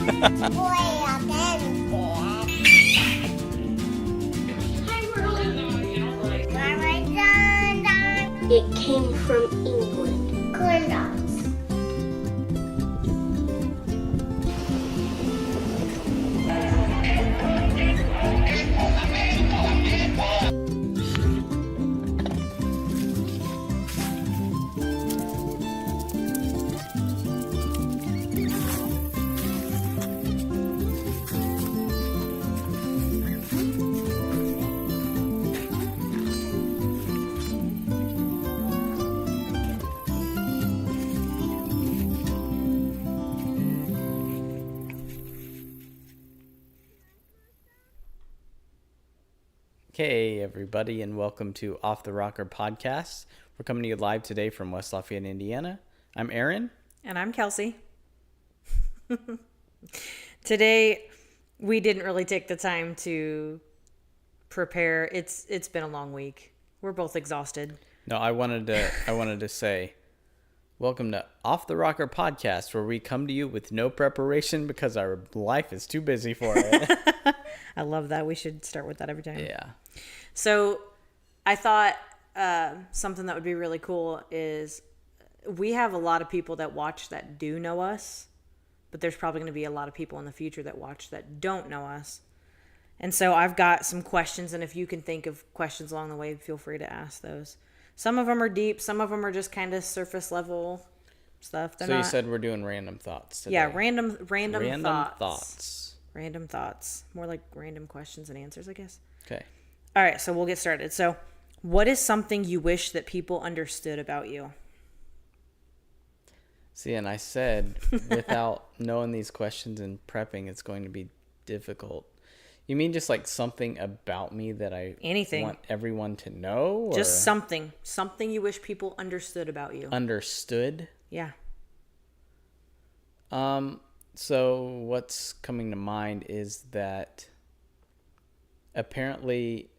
It came from England. Corn dogs. Hey everybody, and welcome to Off the Rocker Podcast. We're coming to you live today from West Lafayette, Indiana. I'm Aaron. And I'm Kelsey. Today, we didn't really take the time to prepare. It's been a long week. We're both exhausted. No, I wanted to say, welcome to Off the Rocker Podcast, where we come to you with no preparation because our life is too busy for it. I love that. We should start with that every time. Yeah. So I thought something that would be really cool is we have a lot of people that watch that do know us, but there's probably going to be a lot of people in the future that watch that don't know us. And so I've got some questions, and if you can think of questions along the way, feel free to ask those. Some of them are deep. Some of them are just kind of surface level stuff. You said we're doing random thoughts today. Yeah, random thoughts. Random thoughts. More like random questions and answers, I guess. Okay. All right, so we'll get started. So, what is something you wish that people understood about you? See, and I said, without knowing these questions and prepping, it's going to be difficult. You mean just like something about me that I want everyone to know? Or? Just something you wish people understood about you. Understood? Yeah. So what's coming to mind is that apparently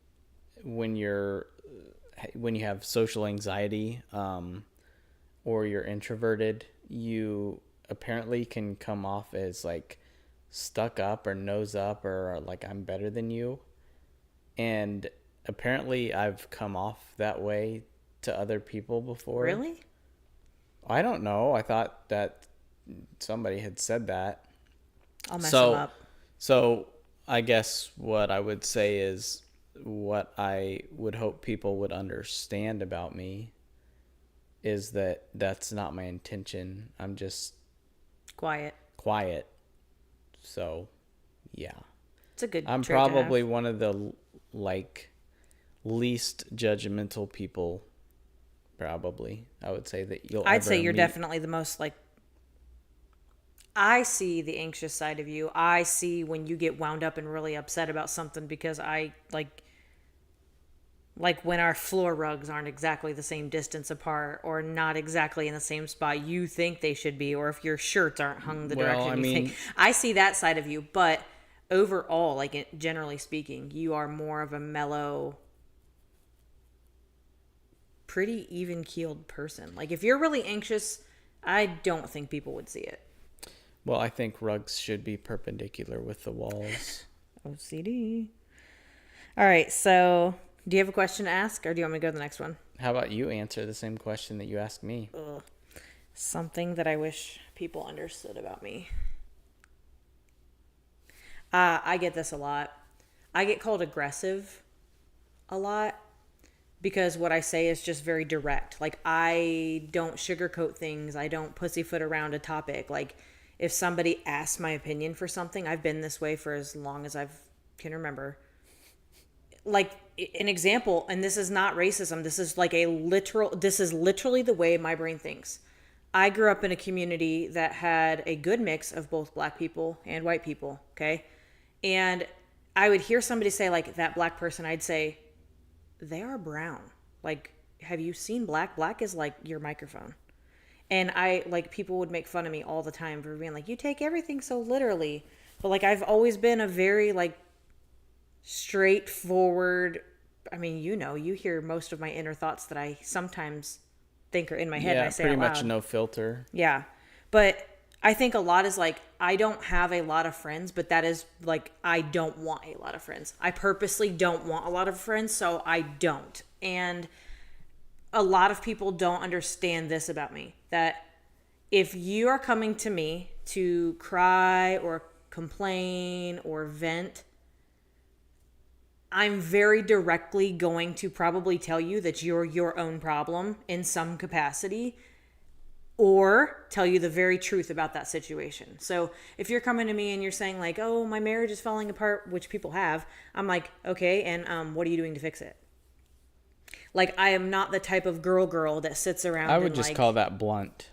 when you have social anxiety, or you're introverted, you apparently can come off as like stuck up or nose up or like I'm better than you. And apparently I've come off that way to other people before. Really? I don't know. I thought that somebody had said that. I'll mess them up. So I guess what I would say is what I would hope people would understand about me is that that's not my intention. I'm just quiet. So, yeah. It's a good I'm trait to have. probably one of the least judgmental people. Probably, I would say that I'd say you're definitely the most I see the anxious side of you. I see when you get wound up and really upset about something because I like when our floor rugs aren't exactly the same distance apart or not exactly in the same spot you think they should be, or if your shirts aren't hung the direction you think. I see that side of you, but overall, generally speaking, you are more of a mellow, pretty even-keeled person. Like if you're really anxious, I don't think people would see it. Well, I think rugs should be perpendicular with the walls. OCD. All right, so do you have a question to ask, or do you want me to go to the next one? How about you answer the same question that you asked me? Something that I wish people understood about me. I get this a lot. I get called aggressive a lot because what I say is just very direct. Like, I don't sugarcoat things. I don't pussyfoot around a topic. Like, if somebody asks my opinion for something, I've been this way for as long as I can remember. Like, an example, and this is not racism. This is this is literally the way my brain thinks. I grew up in a community that had a good mix of both black people and white people, okay? And I would hear somebody say, like, that black person, I'd say, they are brown. Like, have you seen black? Black is like your microphone. And people would make fun of me all the time for being like, you take everything so literally. But I've always been a very straightforward. I mean, you hear most of my inner thoughts that I sometimes think are in my head. And I say pretty out loud. much no filter. Yeah. But I think a lot is like, I don't have a lot of friends, but that is like, I don't want a lot of friends. I purposely don't want a lot of friends, so I don't. And a lot of people don't understand this about me, that if you are coming to me to cry or complain or vent, I'm very directly going to probably tell you that you're your own problem in some capacity, or tell you the very truth about that situation. So if you're coming to me and you're saying like, oh, my marriage is falling apart, which people have, I'm like, okay, and what are you doing to fix it? Like, I am not the type of girl that sits around. I would just call that blunt.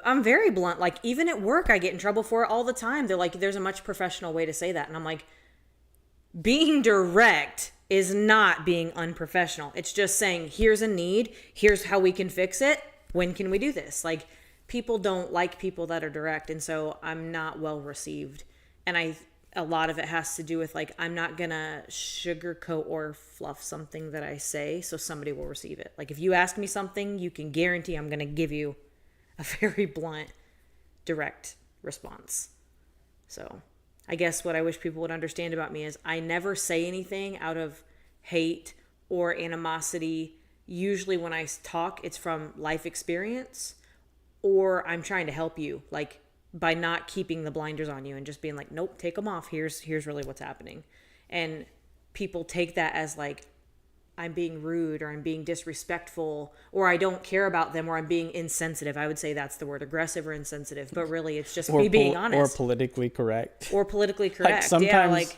I'm very blunt. Like, even at work, I get in trouble for it all the time. They're like, there's a much professional way to say that. And I'm like, being direct is not being unprofessional. It's just saying, here's a need. Here's how we can fix it. When can we do this? Like, people don't like people that are direct. And so I'm not well received. And a lot of it has to do with like, I'm not going to sugarcoat or fluff something that I say so somebody will receive it. Like, if you ask me something, you can guarantee I'm going to give you a very blunt, direct response. So I guess what I wish people would understand about me is I never say anything out of hate or animosity. Usually when I talk, it's from life experience, or I'm trying to help you, like by not keeping the blinders on you and just being like, nope, take them off. Here's really what's happening. And people take that as like, I'm being rude or I'm being disrespectful or I don't care about them or I'm being insensitive. I would say that's the word, aggressive or insensitive, but really it's just me being honest. Or politically correct. Or politically correct. Like sometimes yeah, like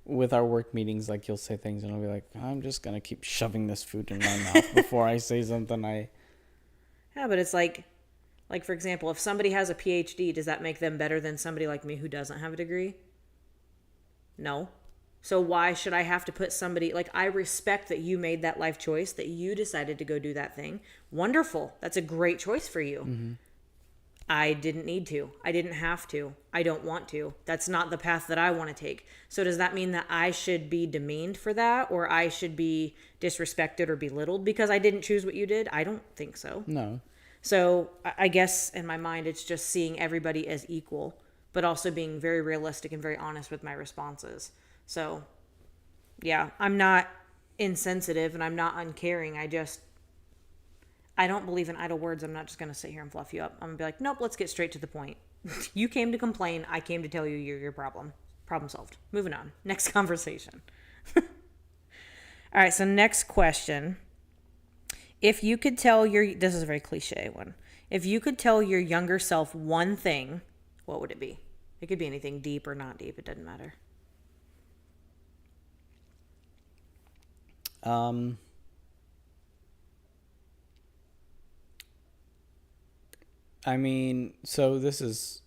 with our work meetings, like you'll say things and I'll be like, I'm just going to keep shoving this food in my mouth before I say something. Yeah, but it's like for example, if somebody has a PhD, does that make them better than somebody like me who doesn't have a degree? No. So why should I have to put somebody, like, I respect that you made that life choice, that you decided to go do that thing. Wonderful. That's a great choice for you. Mm-hmm. I didn't need to. I didn't have to. I don't want to. That's not the path that I want to take. So does that mean that I should be demeaned for that, or I should be disrespected or belittled because I didn't choose what you did? I don't think so. No. So I guess in my mind, it's just seeing everybody as equal, but also being very realistic and very honest with my responses. So, yeah, I'm not insensitive and I'm not uncaring. I don't believe in idle words. I'm not just going to sit here and fluff you up. I'm going to be like, nope, let's get straight to the point. You came to complain. I came to tell you you're your problem. Problem solved. Moving on. Next conversation. All right, so next question. If you could tell this is a very cliche one. If you could tell your younger self one thing, what would it be? It could be anything, deep or not deep. It doesn't matter. I mean, so this is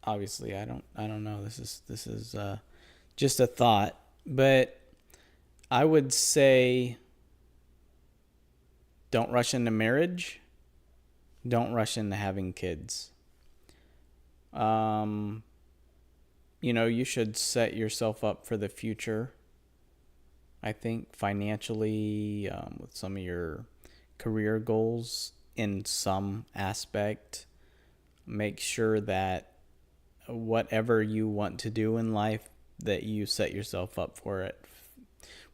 obviously I don't know. This is just a thought, but I would say don't rush into marriage. Don't rush into having kids. You should set yourself up for the future. I think financially, with some of your career goals in some aspect, make sure that whatever you want to do in life, that you set yourself up for it.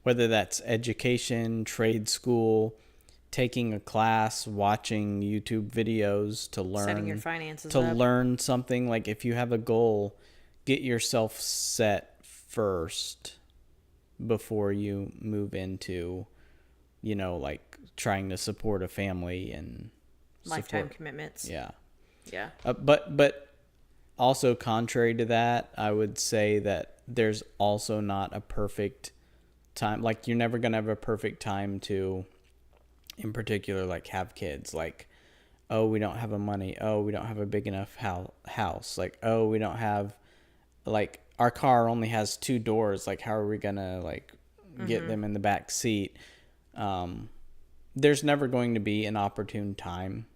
Whether that's education, trade school, taking a class, watching YouTube videos to learn, setting your finances to up. Learn something. Like if you have a goal, get yourself set first before you move into, like trying to support a family and lifetime commitments. Yeah. Yeah. But also contrary to that, I would say that there's also not a perfect time. Like you're never going to have a perfect time to, in particular, like have kids. Like, oh, we don't have the money. Oh, we don't have a big enough house. Like, oh, we don't have, like, our car only has 2 doors. Like, how are we going to, like, get them in the back seat? There's never going to be an opportune time.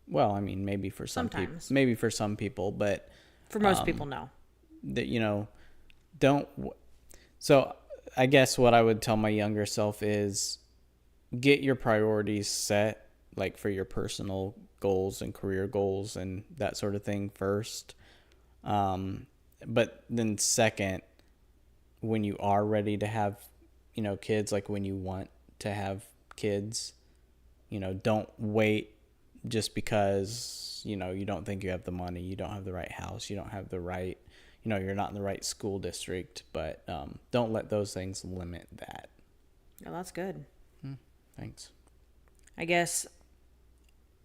Well, I mean, maybe for some people. Maybe for some people, but... For most people, no. That, don't... So, I guess what I would tell my younger self is get your priorities set, like, for your personal goals and career goals and that sort of thing first But then second, when you are ready to have, kids, like when you want to have kids, don't wait just because, you don't think you have the money, you don't have the right house, you don't have the right, you're not in the right school district, but don't let those things limit that. Oh, that's good. Thanks. I guess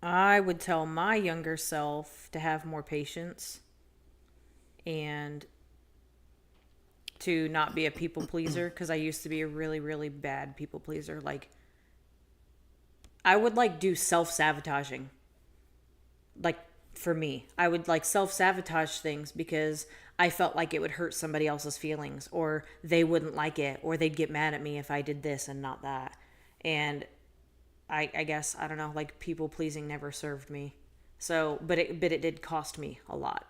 I would tell my younger self to have more patience and to not be a people pleaser, because I used to be a really, really bad people pleaser. Like, I would do self-sabotaging. Like, for me, I would self-sabotage things because I felt like it would hurt somebody else's feelings, or they wouldn't like it, or they'd get mad at me if I did this and not that. And I guess, I don't know, people pleasing never served me. So, but it did cost me a lot.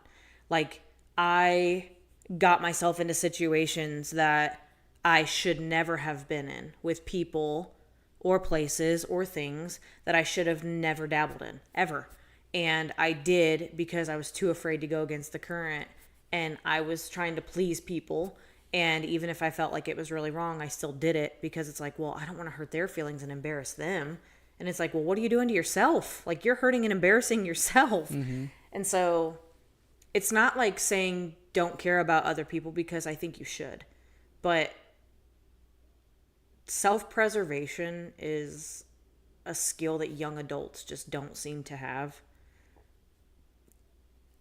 I got myself into situations that I should never have been in, with people or places or things that I should have never dabbled in, ever. And I did because I was too afraid to go against the current, and I was trying to please people. And even if I felt like it was really wrong, I still did it because it's like, well, I don't want to hurt their feelings and embarrass them. And it's like, well, what are you doing to yourself? You're hurting and embarrassing yourself. Mm-hmm. And so it's not like saying don't care about other people, because I think you should. But self-preservation is a skill that young adults just don't seem to have.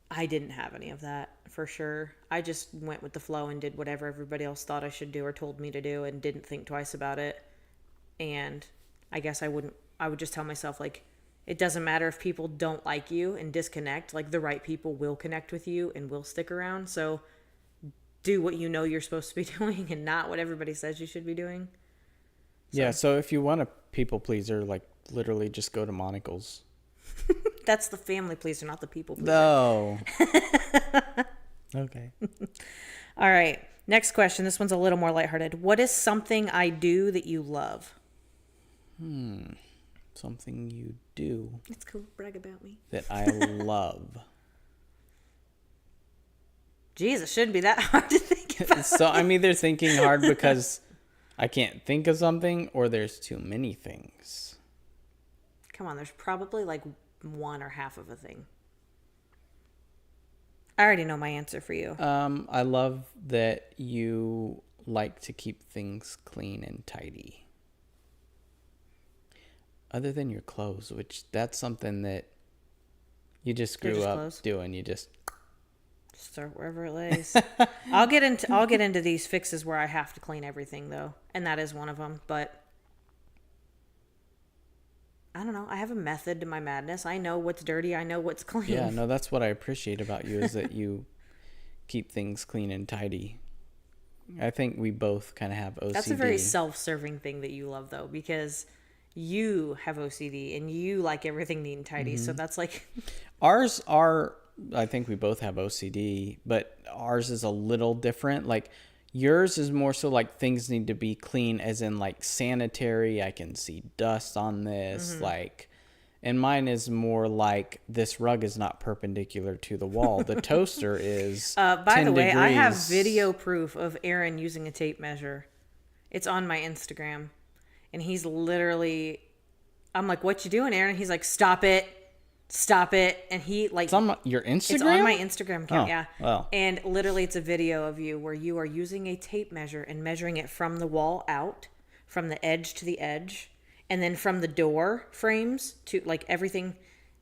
I didn't have any of that, for sure. I just went with the flow and did whatever everybody else thought I should do or told me to do, and didn't think twice about it. And I guess I would just tell myself, it doesn't matter if people don't like you and disconnect. The right people will connect with you and will stick around. So do what you know you're supposed to be doing and not what everybody says you should be doing. Yeah, so if you want a people pleaser, literally just go to Monocle's. That's the family pleaser, not the people pleaser. No. Okay. All right. Next question. This one's a little more lighthearted. What is something I do that you love? Something you do. It's cool. Brag about me. That I love. Jeez, it shouldn't be that hard to think about. So I'm either thinking hard because I can't think of something, or there's too many things. Come on, there's probably one or half of a thing. I already know my answer for you. I love that you like to keep things clean and tidy. Other than your clothes, which that's something that you just grew up clothes. Doing. You just start wherever it lays. I'll get into these fixes where I have to clean everything though, and that is one of them. But I don't know. I have a method to my madness. I know what's dirty. I know what's clean. Yeah, no, that's what I appreciate about you, is that you keep things clean and tidy. I think we both kind of have OCD. That's a very self-serving thing that you love, though, because you have OCD and you like everything neat and tidy. Mm-hmm. So that's Ours are, I think we both have OCD, but ours is a little different. Yours is more so things need to be clean, as in sanitary. I can see dust on this. Mm-hmm. And mine is more this rug is not perpendicular to the wall. The toaster is by the way, degrees. I have video proof of Aaron using a tape measure. It's on my Instagram. And he's literally, I'm like, what you doing, Aaron? He's like, stop it. And he it's on your Instagram? It's on my Instagram account, yeah. Well. And literally it's a video of you where you are using a tape measure and measuring it from the wall out, from the edge to the edge, and then from the door frames to everything.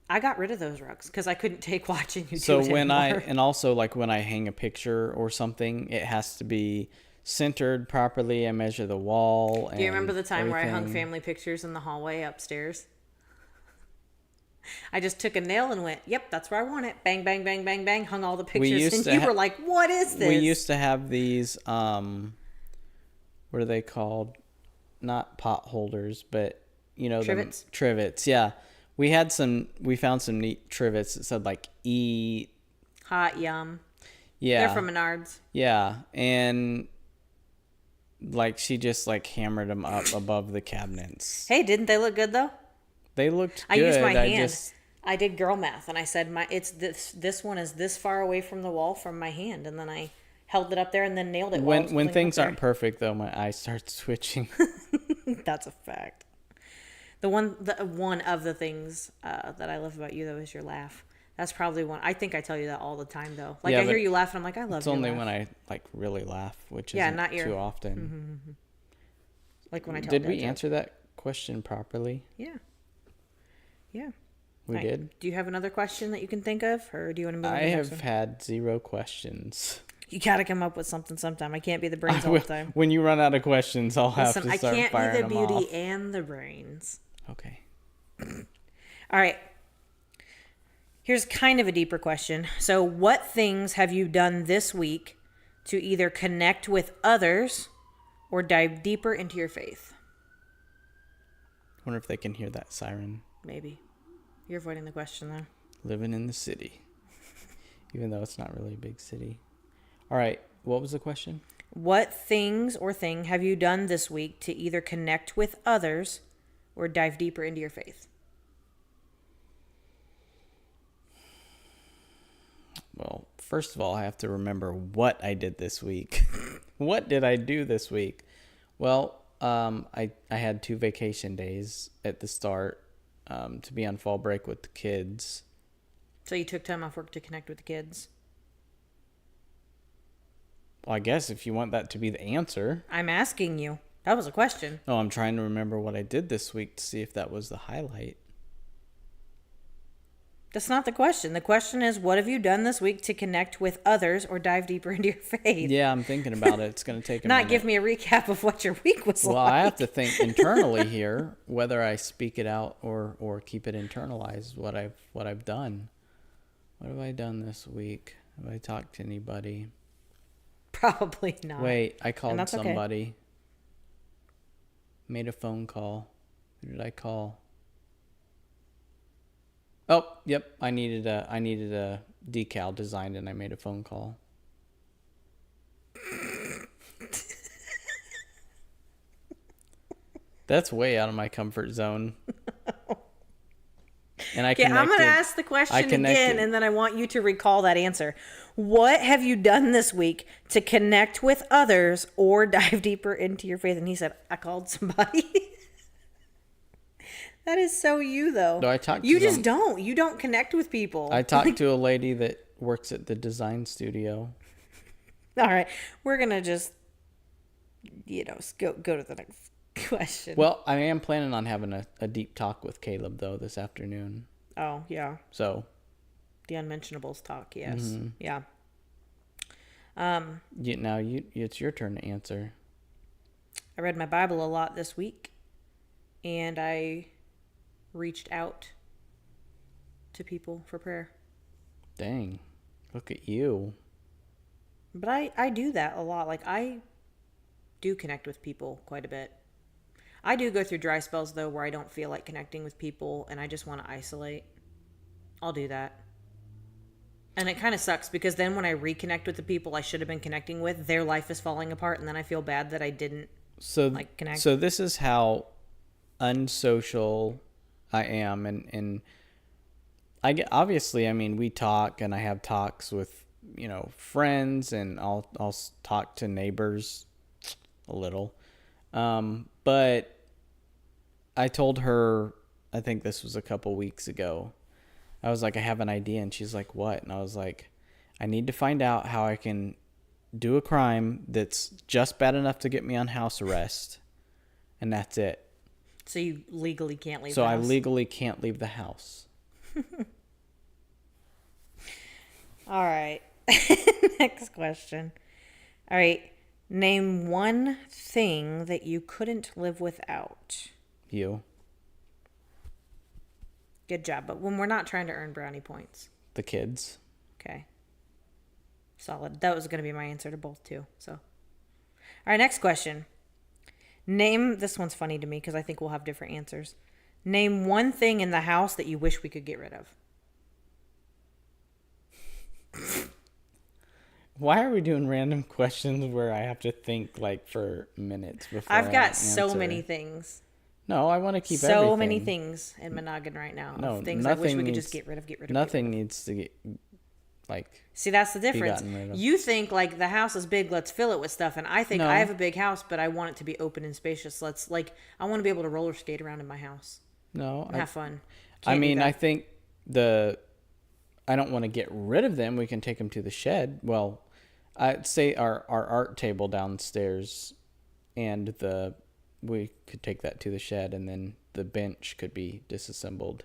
I got rid of those rugs because I couldn't take watching you do it anymore. And also when I hang a picture or something, it has to be centered properly. I measure the wall. Do you remember the time where I hung family pictures in the hallway upstairs? I just took a nail and went, yep, that's where I want it. Bang, bang, bang, bang, bang. Hung all the pictures. And you were like, what is this? We used to have these, what are they called? Not pot holders, but, trivets. Trivets, yeah. We found some neat trivets that said eat. Hot, yum. Yeah. They're from Menards. Yeah. And she just hammered them up above the cabinets. Hey, didn't they look good though? They looked good. I used my hand. I did girl math, and I said this one is this far away from the wall from my hand, and then I held it up there and then nailed it. When things aren't perfect, though, my eyes start switching. That's a fact. One of the things that I love about you, though, is your laugh. That's probably one. I think I tell you that all the time, though. Like, I hear you laugh, and I'm like, I love you. It's only when I, like, really laugh, which isn't not too often. Mm-hmm. Like when I tell Did we answer that question properly? Yeah. Yeah. We did? Do you have another question that you can think of, or do you want to move on to I the next have one? had 0 questions. You got to come up with something sometime. I can't be the brains all the time. When you run out of questions, I'll have to start firing them off. I can't be the beauty and the brains. Okay. All right. Here's kind of a deeper question. So, what things have you done this week to either connect with others or dive deeper into your faith? I wonder if they can hear that siren. Maybe. You're avoiding the question, though. Living in the city. Even though it's not really a big city. All right. What was the question? What things or thing have you done this week to either connect with others or dive deeper into your faith? Well, first of all, I have to remember what I did this week. What did I do this week? Well, I had 2 vacation days at the start to be on fall break with the kids. So you took time off work to connect with the kids? Well, I guess if you want that to be the answer. I'm asking you. That was a question. No, I'm trying to remember what I did this week to see if that was the highlight. That's not the question. The question is, what have you done this week to connect with others or dive deeper into your faith? Yeah, I'm thinking about it. It's going to take a minute. Not give me a recap of what your week was like. Well, I have to think internally here whether I speak it out or keep it internalized. What I've done. What have I done this week? Have I talked to anybody? Probably not. Wait, I called somebody. Okay. Made a phone call. Who did I call? Oh, yep. I needed a decal designed, and I made a phone call. That's way out of my comfort zone. And I'm going to ask the question again, and then I want you to recall that answer. What have you done this week to connect with others or dive deeper into your faith? And he said, I called somebody. That is so you, though. No, I talked to You just don't. You don't connect with people. I talked to a lady that works at the design studio. All right. We're going to just, go to the next question. Well, I am planning on having a deep talk with Caleb, though, this afternoon. Oh, yeah. So. The unmentionables talk, yes. Mm-hmm. Yeah. It's your turn to answer. I read my Bible a lot this week, and I reached out to people for prayer. Dang. Look at you. But I do that a lot. Like, I do connect with people quite a bit. I do go through dry spells, though, where I don't feel like connecting with people, and I just want to isolate. I'll do that. And it kind of sucks, because then when I reconnect with the people I should have been connecting with, their life is falling apart, and then I feel bad that I didn't connect. So this is how unsocial I am, and I get, obviously, I mean, we talk, and I have talks with, friends, and I'll talk to neighbors a little. But I told her, I think this was a couple weeks ago, I was like, I have an idea. And she's like, what? And I was like, I need to find out how I can do a crime that's just bad enough to get me on house arrest. And that's it. So you legally can't leave the house? So I legally can't leave the house. All right. Next question. All right. Name one thing that you couldn't live without. You. Good job. But when we're not trying to earn brownie points. The kids. Okay. Solid. That was going to be my answer to both, too. So, all right, next question. This one's funny to me because I think we'll have different answers. Name one thing in the house that you wish we could get rid of. Why are we doing random questions where I have to think for minutes before I've got I so answer? many things. No, I want to keep so everything. many things in my noggin right now. No, Of things I wish we could needs- just get rid of. Nothing needs to get like. See, that's the difference. gotten rid of. You think like the house is big, let's fill it with stuff, and I think No. I have a big house, but I want it to be open and spacious. I want to be able to roller skate around in my house No, and have fun. I Can't do mean, that. I think I don't want to get rid of them. We can take them to the shed. Well, I'd say our art table downstairs, and we could take that to the shed, and then the bench could be disassembled.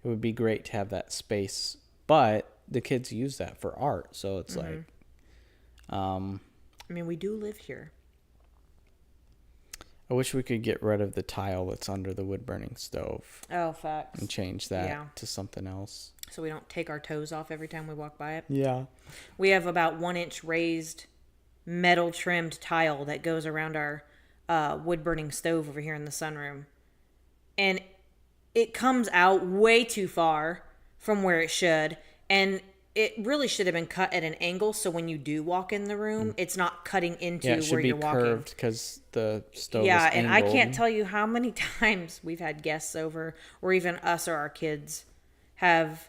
It would be great to have that space, but the kids use that for art, so it's like, I mean, we do live here. I wish we could get rid of the tile that's under the wood burning stove Oh, facts. and change that Yeah. to something else. So we don't take our toes off every time we walk by it. Yeah. We have about 1-inch raised metal trimmed tile that goes around our wood burning stove over here in the sunroom. And it comes out way too far from where it should. And it really should have been cut at an angle, so when you do walk in the room, it's not cutting into Yeah, it should where be you're walking. curved because the stove Yeah, is and I angled. can't tell you how many times we've had guests over, or even us or our kids have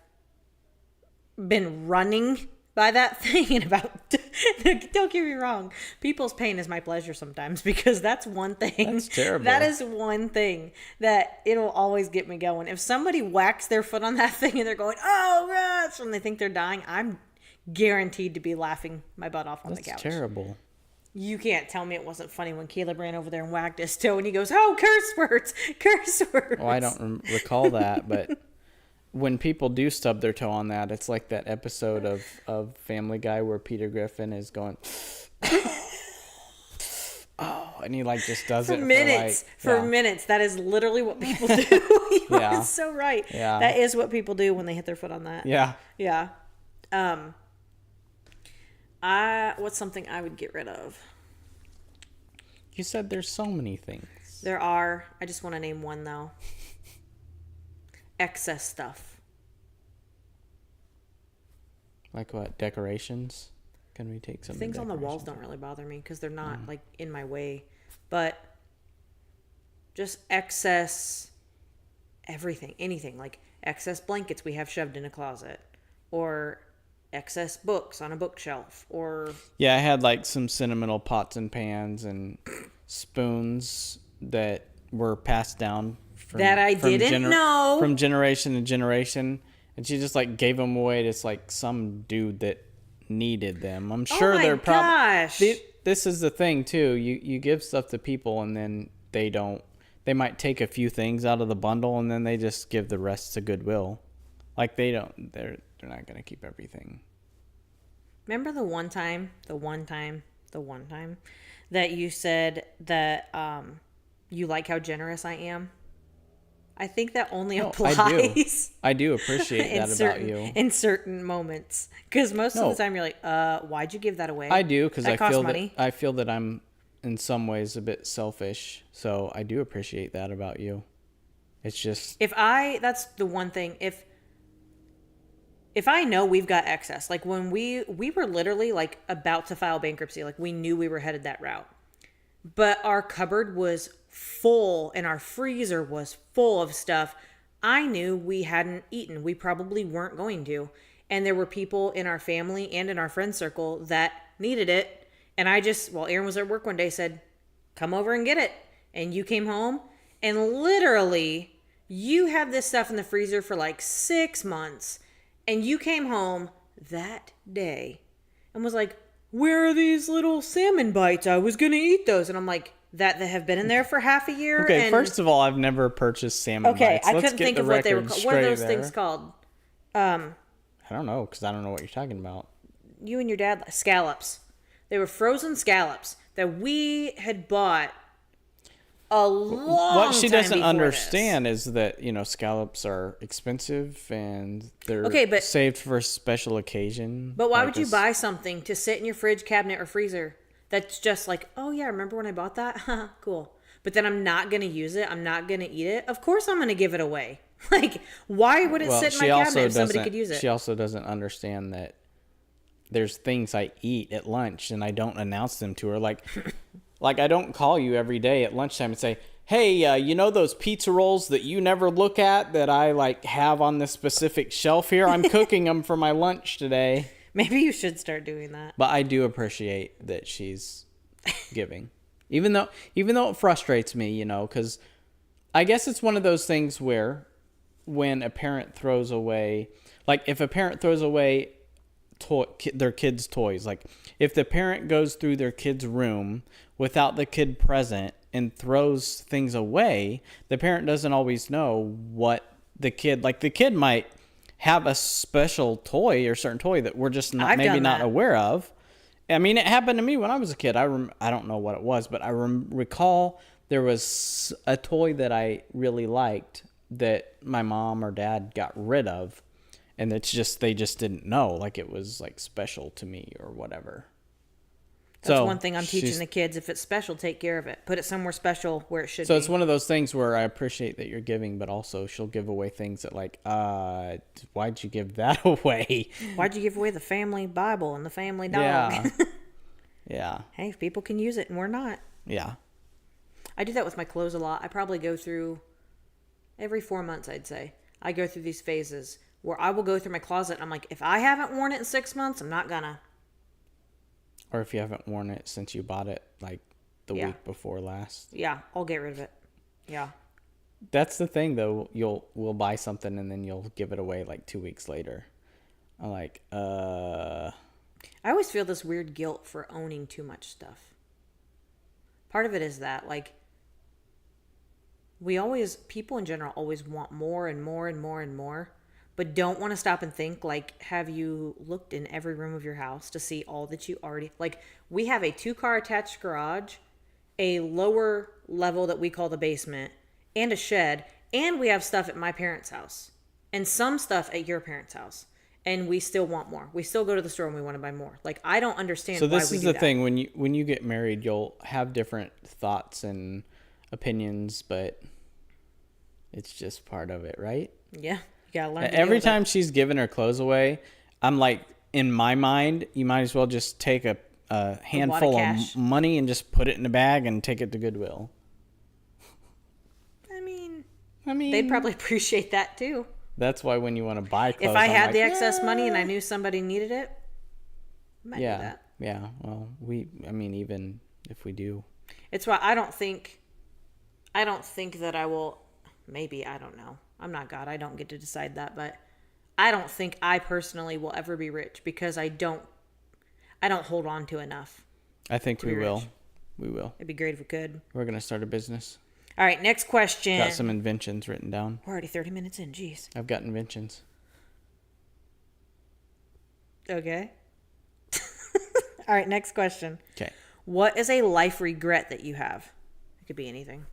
been running by that thing and about. Don't get me wrong, people's pain is my pleasure sometimes, because that's one thing. That's terrible. That is one thing that it'll always get me going. If somebody whacks their foot on that thing and they're going, oh gosh, when they think they're dying, I'm guaranteed to be laughing my butt off on the couch. That's terrible. You can't tell me it wasn't funny when Caleb ran over there and whacked his toe and he goes, oh, curse words. Well, I don't recall that, but when people do stub their toe on that, it's like that episode of Family Guy where Peter Griffin is going, oh, and he like just does For it minutes. for minutes. That is literally what people do. You Yeah. are so right. Yeah. That is what people do when they hit their foot on that. Yeah. Yeah. What's something I would get rid of? You said there's so many things. There are. I just want to name one though. Excess stuff. Like what? Decorations? Can we take some Things on the walls decorations? don't really bother me because they're not like in my way, but just excess everything, anything, like excess blankets we have shoved in a closet, or excess books on a bookshelf, or Yeah, I had like some sentimental pots and pans and spoons that were passed down from, That I didn't know. from generation to generation, and she just like gave them away to like some dude that needed them. I'm sure my they're gosh. This is the thing too. You give stuff to people and then they don't. They might take a few things out of the bundle and then they just give the rest to Goodwill. Like they don't. They're not gonna keep everything. remember the one time that you said that you like how generous I am? I think that only applies. I do appreciate that about you. In certain moments, because most of No. the time you're like, why'd you give that away? I do because That I costs feel money. that I feel that I'm in some ways a bit selfish. So I do appreciate that about you. It's just That's the one thing. If I know we've got excess, like when we were literally like about to file bankruptcy, like we knew we were headed that route, but our cupboard was full and our freezer was full of stuff I knew we hadn't eaten. We probably weren't going to. And there were people in our family and in our friend circle that needed it. And Aaron was at work one day, said, come over and get it. And you came home and literally you had this stuff in the freezer for like 6 months. And you came home that day and was like, where are these little salmon bites? I was going to eat those. And I'm like, that have been in there for half a year. okay. And First of all, I've never purchased salmon okay, bites. I Let's couldn't get think the of what they were record called. What are straight those there. things called? I don't know because I don't know what you're talking about. You and your dad, scallops. They were frozen scallops that we had bought a long What she time doesn't before understand is that scallops are expensive and they're Okay, but- saved for a special occasion. But why like would you this- buy something to sit in your fridge, cabinet, or freezer that's just like, oh yeah, remember when I bought that? Cool. But then I'm not going to use it. I'm not going to eat it. Of course I'm going to give it away. Like, why would it sit in my cabinet if somebody could use it? She also doesn't understand that there's things I eat at lunch and I don't announce them to her. Like I don't call you every day at lunchtime and say, hey, you know those pizza rolls that you never look at that I like have on this specific shelf here? I'm cooking them for my lunch today. Maybe you should start doing that. But I do appreciate that she's giving. Even though it frustrates me, you know, because I guess it's one of those things where when a parent throws away, like if a parent throws away their kids' toys, like if the parent goes through their kid's room without the kid present and throws things away, the parent doesn't always know what the kid, like the kid might have a special toy or certain toy that we're just not aware of. I mean, it happened to me when I was a kid. I don't know what it was, but I recall there was a toy that I really liked that my mom or dad got rid of, and they just didn't know, like it was like special to me or whatever. That's one thing I'm teaching the kids. If it's special, take care of it. Put it somewhere special where it should be. So it's one of those things where I appreciate that you're giving, but also she'll give away things that like, why'd you give that away? Why'd you give away the family Bible and the family dog? Yeah. Yeah. Hey, if people can use it and we're not. Yeah. I do that with my clothes a lot. I probably go through every 4 months, I'd say. I go through these phases where I will go through my closet and I'm like, if I haven't worn it in 6 months, I'm not gonna. Or if you haven't worn it since you bought it, like the week before last. Yeah, I'll get rid of it. Yeah. That's the thing, though. We'll buy something and then you'll give it away like 2 weeks later. I'm like, I always feel this weird guilt for owning too much stuff. Part of it is that, like, people in general always want more and more and more and more, but don't want to stop and think, like, have you looked in every room of your house to see all that you already, like, we have a 2-car attached garage, a lower level that we call the basement, and a shed, and we have stuff at my parents' house, and some stuff at your parents' house, and we still want more. We still go to the store and we want to buy more. Like, I don't understand why we do that. So this is the thing, when you get married, you'll have different thoughts and opinions, but it's just part of it, right? Yeah. You gotta learn to every time she's giving her clothes away, I'm like, in my mind, you might as well just take a handful of money and just put it in a bag and take it to Goodwill. I mean, they'd probably appreciate that too. That's why when you want to buy clothes, if I had the excess money and I knew somebody needed it, I might do that. Yeah. Well, even if we do, it's why I don't think that I will. Maybe, I don't know. I'm not God. I don't get to decide that, but I don't think I personally will ever be rich because I don't hold on to enough. I think we will. We will. It'd be great if we could. We're going to start a business. All right, next question. Got some inventions written down. We're already 30 minutes in. Jeez. I've got inventions. Okay. All right, next question. Okay. What is a life regret that you have? It could be anything.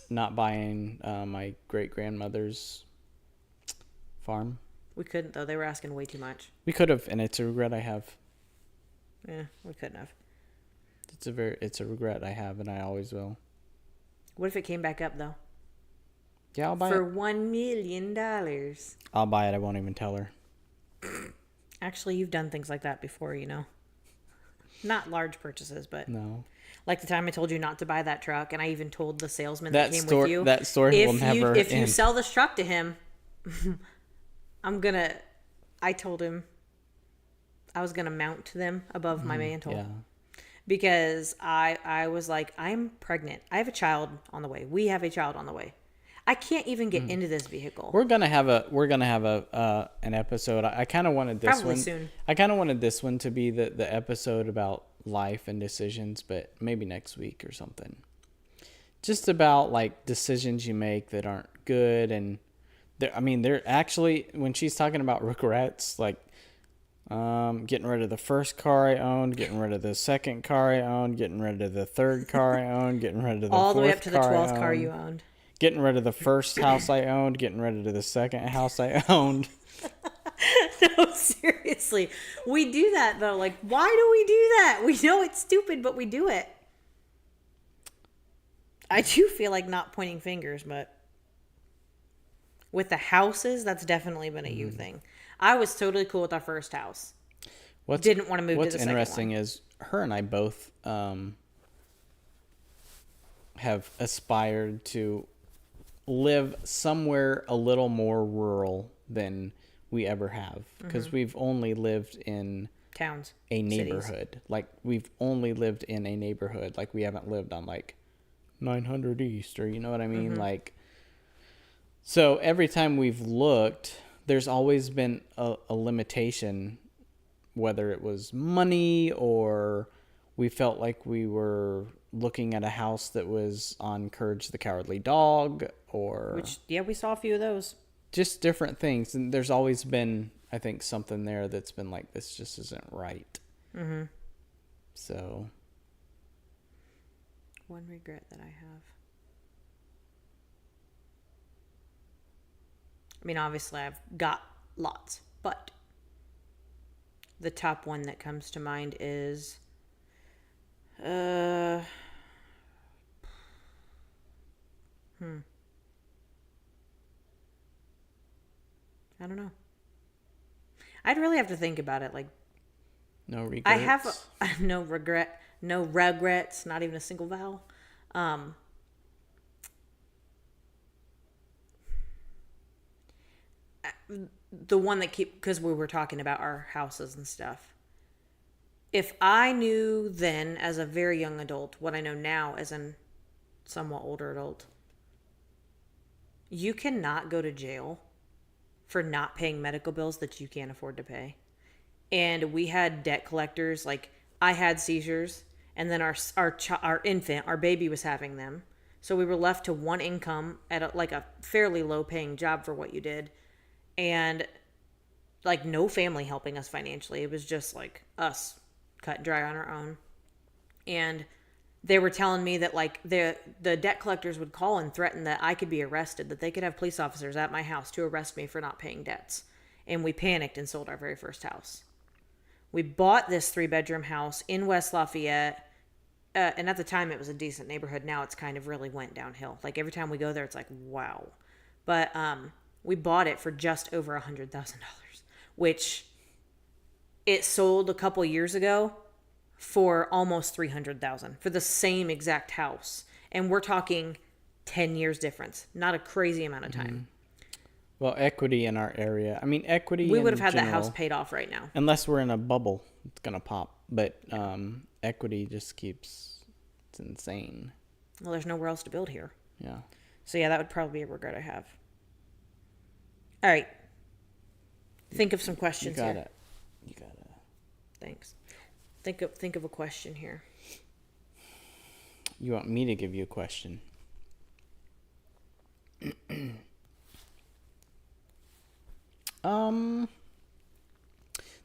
Not buying my great-grandmother's farm. We couldn't, though. They were asking way too much. We could have, and it's a regret I have. Yeah, we couldn't have. It's a regret I have, and I always will. What if it came back up, though? Yeah, I'll buy it. For $1 million. I'll buy it. I won't even tell her. Actually, you've done things like that before, you know. Not large purchases, but... No. Like the time I told you not to buy that truck, and I even told the salesman that came with you. That story will never end. If you sell this truck to him, I told him I was going to mount them above my mantle. Yeah. Because I was like, I'm pregnant. I have a child on the way. We have a child on the way. I can't even get into this vehicle. We're gonna have an episode. I kind of wanted this Probably one. Soon. I kind of wanted this one to be the episode about life and decisions, but maybe next week or something. Just about like decisions you make that aren't good, and they're actually, when she's talking about regrets, like getting rid of the first car I owned, getting rid of the second car I owned, getting rid of the third car I owned, getting rid of the all fourth the way up to the 12th car owned, you owned. getting rid of the first house I owned, getting rid of the second house I owned. No, seriously. We do that, though. Like, why do we do that? We know it's stupid, but we do it. I do feel like not pointing fingers, but with the houses, that's definitely been a you thing. I was totally cool with our first house. Didn't want to move to the second one. What's interesting is her and I both have aspired to live somewhere a little more rural than we ever have, because we've only lived in Towns, a cities. neighborhood. Like, we've only lived in a neighborhood. Like, we haven't lived on like 900 East, or you know what I mean? Like, so every time we've looked, there's always been a limitation, whether it was money or we felt like we were looking at a house that was on Courage the Cowardly Dog, or Which, yeah, we saw a few of those. just different things. And there's always been, I think, something there that's been like, this just isn't right. So One regret that I have. I mean, obviously, I've got lots, but the top one that comes to mind is, I don't know. I'd really have to think about it. Like, no regrets. I have no regrets, not even a single vowel. The one that because we were talking about our houses and stuff. If I knew then as a very young adult what I know now as a somewhat older adult, you cannot go to jail for not paying medical bills that you can't afford to pay. And we had debt collectors. Like, I had seizures, and then our infant, our baby, was having them. So we were left to one income at a fairly low paying job for what you did, and like no family helping us financially. It was just like us cut dry on our own. And they were telling me that like the debt collectors would call and threaten that I could be arrested, that they could have police officers at my house to arrest me for not paying debts. And we panicked and sold our very first house. We bought this 3-bedroom house in West Lafayette. And at the time it was a decent neighborhood. Now it's kind of really went downhill. Like, every time we go there, it's like, wow. But we bought it for just over $100,000, which it sold a couple years ago for almost $300,000 for the same exact house. And we're talking 10 years difference. Not a crazy amount of time. Well, equity in our area. I mean, equity. We would have had general, that house paid off right now. unless we're in a bubble. It's gonna pop. But equity just keeps. It's insane. Well, there's nowhere else to build here. Yeah. So yeah, that would probably be a regret I have. All right. Think of some You questions got here. it. You got it. Thanks. Think of a question here. You want me to give you a question?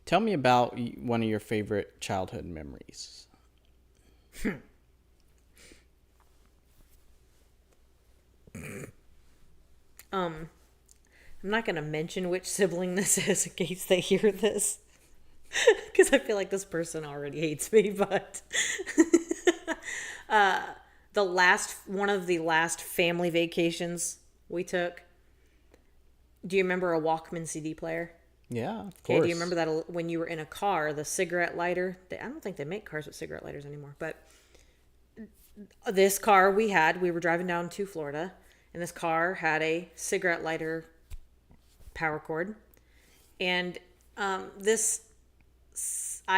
Tell me about one of your favorite childhood memories. I'm not going to mention which sibling this is in case they hear this, because I feel like this person already hates me. But one of the last family vacations we took. Do you remember a Walkman CD player? Yeah, of Okay, course. do you remember that when you were in a car, the cigarette lighter? I don't think they make cars with cigarette lighters anymore, but this car we were driving down to Florida, and this car had a cigarette lighter power cord. And I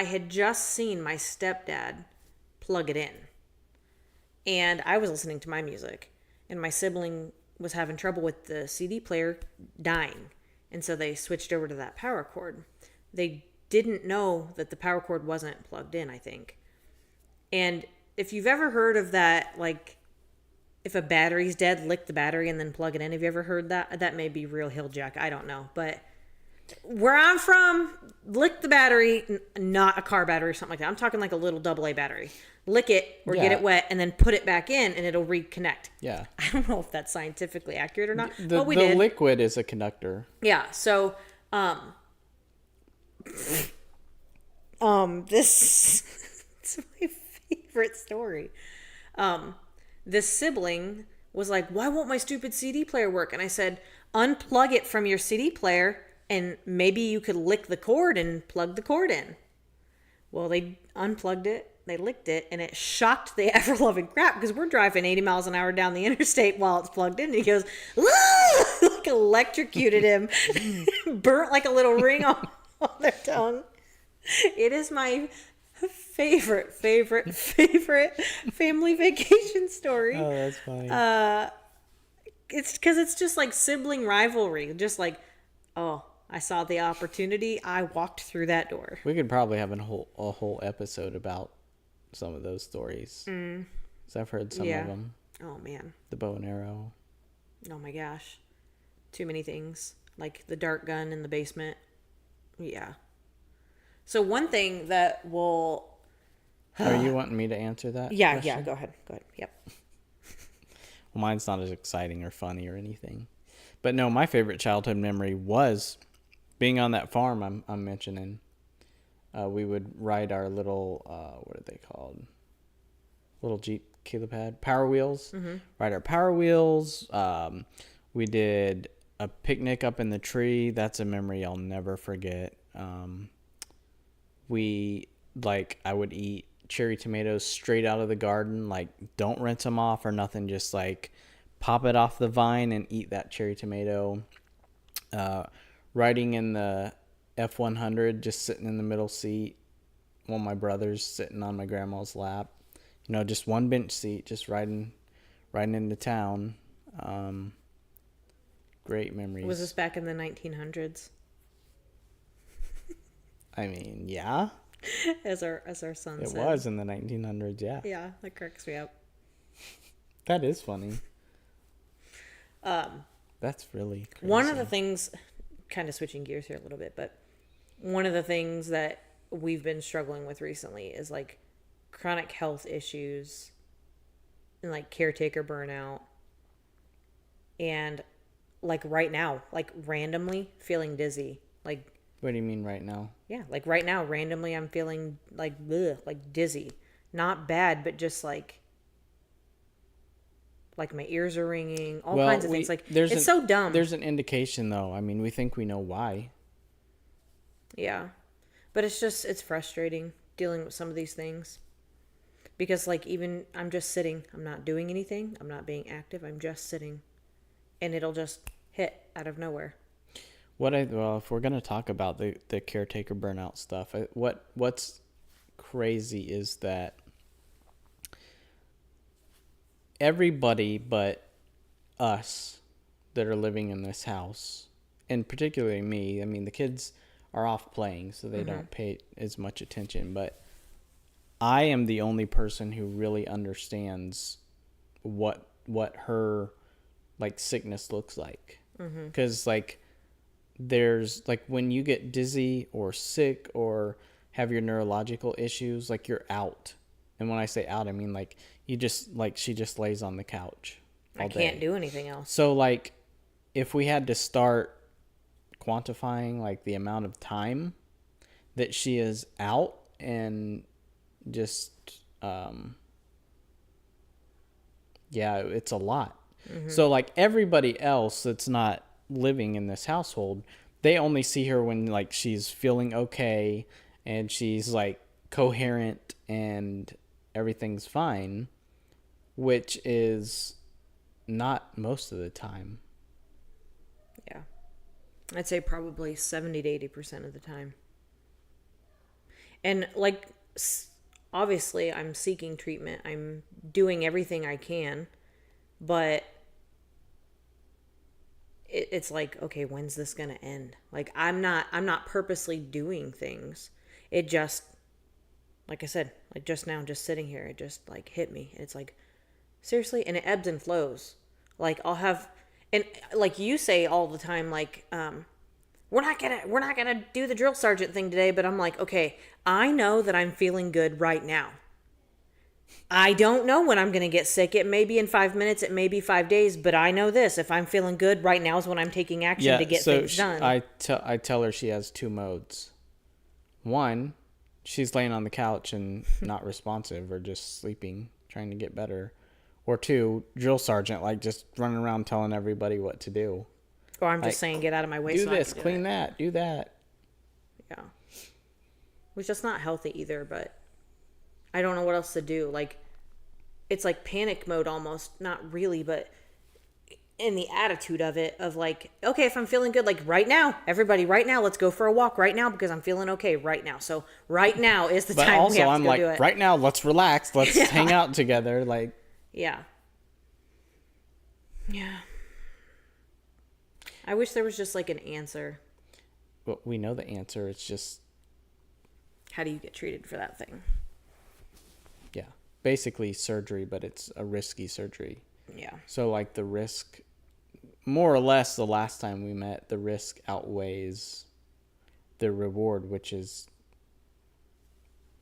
had just seen my stepdad plug it in. And I was listening to my music, and my sibling was having trouble with the CD player dying. And so they switched over to that power cord. They didn't know that the power cord wasn't plugged in, I think. And if you've ever heard of that, like, if a battery's dead, lick the battery and then plug it in. Have you ever heard that? That may be real hill jack. I don't know. But where I'm from, lick the battery, not a car battery or something like that. I'm talking like a little AA battery. Lick it or get Yeah. it wet and then put it back in and it'll reconnect. Yeah. I don't know if that's scientifically accurate or not. The but we did. liquid is a conductor. Yeah, so this it's my favorite story. This sibling was like, "Why won't my stupid CD player work?" And I said, "Unplug it from your CD player and maybe you could lick the cord and plug the cord in." Well, they unplugged it, they licked it, and it shocked the ever-loving crap because we're driving 80 miles an hour down the interstate while it's plugged in. And he goes, "Ah!" Like electrocuted him, burnt like a little ring on their tongue. It is my favorite family vacation story. Oh, that's funny. It's because it's just like sibling rivalry. Just like, oh, I saw the opportunity. I walked through that door. We could probably have a whole episode about some of those stories. 'Cause I've heard some of them. Oh, man. The bow and arrow. Oh, my gosh. Too many things. Like the dart gun in the basement. Yeah. So one thing that will... Are you wanting me to answer that? Yeah, question? go ahead. Yep. Well, mine's not as exciting or funny or anything. But no, my favorite childhood memory was being on that farm I'm mentioning. We would ride our little, what are they called? Little Jeep Kelopad Power Wheels. Mm-hmm. Ride our Power Wheels. We did a picnic up in the tree. That's a memory I'll never forget. I would eat cherry tomatoes straight out of the garden. Like, don't rinse them off or nothing. Just like pop it off the vine and eat that cherry tomato. Riding in the F100, just sitting in the middle seat while my brother's sitting on my grandma's lap. You know, just one bench seat, just riding into town. Great memories. Was this back in the 1900s? I mean, yeah. As our son It said. was in the 1900s, yeah. Yeah, that cracks me up. That is funny. That's really crazy. One of the things, kind of switching gears here a little bit, but one of the things that we've been struggling with recently is like chronic health issues and like caretaker burnout. And like right now, like randomly feeling dizzy. Like, What do you mean right now? yeah, like right now, randomly I'm feeling like, ugh, like dizzy. Not bad, but just like my ears are ringing, all kinds of things. Like, it's so dumb. There's an indication, though. I mean, we think we know why. Yeah. But it's frustrating dealing with some of these things. Because, like, even I'm just sitting. I'm not doing anything. I'm not being active. I'm just sitting. And it'll just hit out of nowhere. If we're going to talk about the caretaker burnout stuff, what's crazy is that everybody but us that are living in this house, and particularly me, I mean, the kids are off playing, so they don't pay as much attention, but I am the only person who really understands what her like sickness looks like. Because like there's like when you get dizzy or sick or have your neurological issues, like you're out. And when I say out, I mean like she just lays on the couch all day. I can't do anything else. So like if we had to start quantifying like the amount of time that she is out and just it's a lot. So like everybody else that's not living in this household, they only see her when like she's feeling okay and she's like coherent and everything's fine, which is not most of the time. Yeah. I'd say probably 70 to 80% of the time. And like, obviously I'm seeking treatment. I'm doing everything I can, but it's like, okay, when's this going to end? Like, I'm not purposely doing things. It just, like I said, like just now, just sitting here, it just like hit me. And it's like, seriously? And it ebbs and flows. Like I'll have, and like you say all the time, like, we're not gonna do the drill sergeant thing today, but I'm like, okay, I know that I'm feeling good right now. I don't know when I'm going to get sick. It may be in 5 minutes. It may be 5 days. But I know this. If I'm feeling good, right now is when I'm taking action to get things done. I tell her she has two modes. One, she's laying on the couch and not responsive or just sleeping, trying to get better. Or two, drill sergeant, like just running around telling everybody what to do. Or I'm just saying, get out of my way. Do so this, I can clean that, do that. Yeah. which that's not healthy either, but I don't know what else to do. Like, it's like panic mode almost. Not really, but in the attitude of it, of like, okay, if I'm feeling good, like right now, everybody, right now, let's go for a walk right now because I'm feeling okay right now. So right now is the But time also, we have to I'm go like, do it. right now, let's relax. Let's hang out together. Like, Yeah. Yeah. I wish there was just like an answer. well, we know the answer. It's just, How do you get treated for that thing? yeah, basically surgery, but it's a risky surgery. Yeah. So, like, the risk, more or less, the last time we met, the risk outweighs the reward, which is,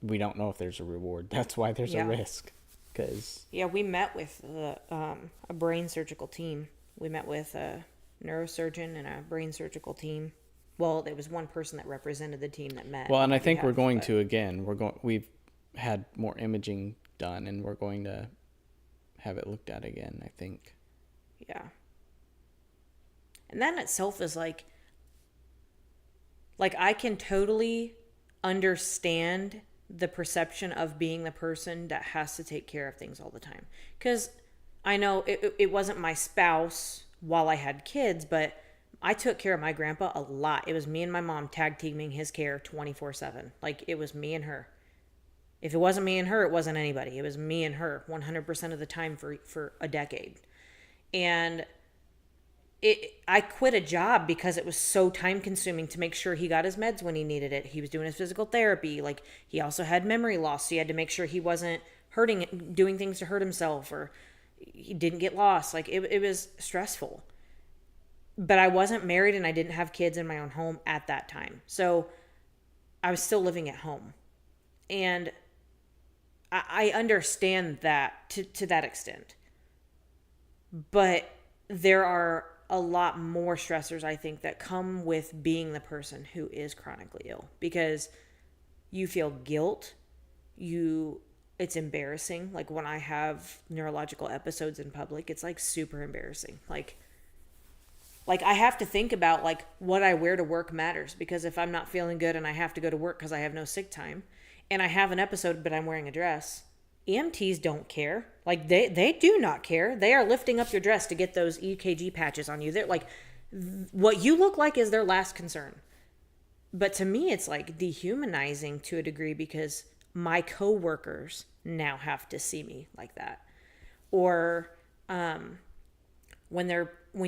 we don't know if there's a reward. That's why there's a risk. Because Yeah, we met with a brain surgical team. We met with a neurosurgeon and a brain surgical team. Well, there was one person that represented the team that met. well, and I think we're going to again. We've had more imaging done, and we're going to have it looked at again, I think. Yeah. And that in itself is like I can totally understand the perception of being the person that has to take care of things all the time. Because I know it wasn't my spouse while I had kids, but I took care of my grandpa a lot. It was me and my mom tag teaming his care 24/7. Like, it was me and her. If it wasn't me and her, it wasn't anybody. It was me and her 100% of the time for a decade. And I quit a job because it was so time consuming to make sure he got his meds when he needed it. He was doing his physical therapy. Like, he also had memory loss. So he had to make sure he wasn't doing things to hurt himself, or he didn't get lost. Like, it was stressful. But I wasn't married and I didn't have kids in my own home at that time. So I was still living at home. And I understand that to that extent. But there are a lot more stressors, I think, that come with being the person who is chronically ill, because you feel guilt. It's embarrassing. Like, when I have neurological episodes in public, it's like super embarrassing. Like I have to think about like what I wear to work matters, because if I'm not feeling good and I have to go to work because I have no sick time and I have an episode but I'm wearing a dress, EMTs don't care. Like, they do not care. They are lifting up your dress to get those EKG patches on you. They're like, what you look like is their last concern. But to me, it's like dehumanizing to a degree, because my coworkers now have to see me like that. Or when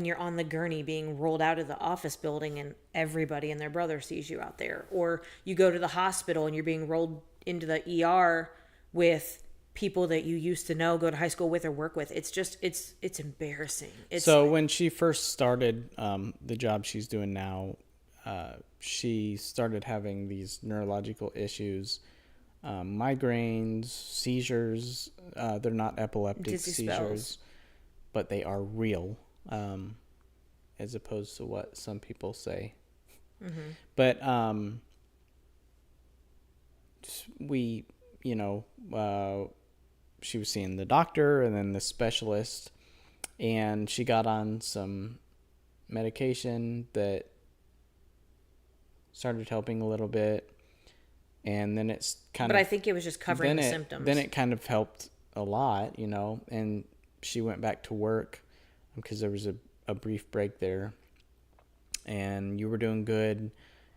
you're on the gurney being rolled out of the office building and everybody and their brother sees you out there. Or you go to the hospital and you're being rolled into the ER with people that you used to know, go to high school with, or work with. It's just, it's embarrassing. So when she first started the job she's doing now, she started having these neurological issues, migraines, seizures. They're not epileptic Dizzy seizures, spells. but they are real, as opposed to what some people say. Mm-hmm. But she was seeing the doctor and then the specialist, and she got on some medication that started helping a little bit, and then it's But I think it was just covering the symptoms. Then it kind of helped a lot, and she went back to work because there was a brief break there, and you were doing good,